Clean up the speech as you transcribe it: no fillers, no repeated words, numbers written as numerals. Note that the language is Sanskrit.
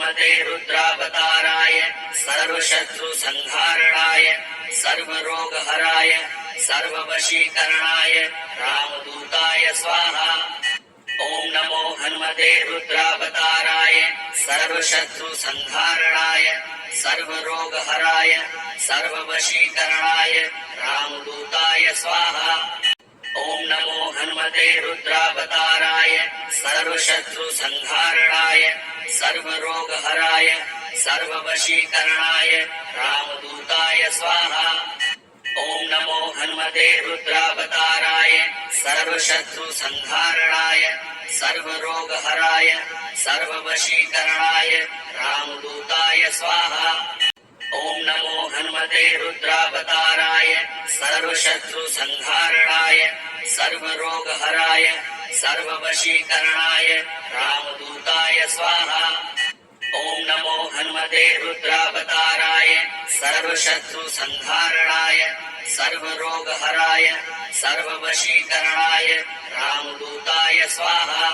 हनुमते रुद्रावताराय सर्वशत्रुसंहारणाय सर्वरोगहराय सर्ववशीकरणाय रामदूताय स्वाहा। ओम नमो हनुमते रुद्रावताराय सर्वशत्रुसंहारणाय सर्वरोगहराय सर्ववशीकरणाय रामदूताय स्वाहा। ओम नमो हनुमते रुद्रावताराय सर्वशत्रुसंहारणाय सर्वरोगहराय सर्ववशीकरणाय रामदूताय स्वाहा। ओम नमो हनुमते रुद्रावताराय सर्वशत्रुसंहारणाय सर्वरोगहराय सर्ववशीकरणाय रामदूताय स्वाहा। ओम नमो हनुमते रुद्रावताराय सर्वशत्रुसंहारणाय सर्वरोगहराय सर्ववशीकरणाय रामदूताय स्वाहा। ओम नमो हनुमते रुद्रावताराय सर्वशत्रुसंहारणाय सर्वरोगहराय सर्ववशीकरणाय रामदूताय स्वाहा।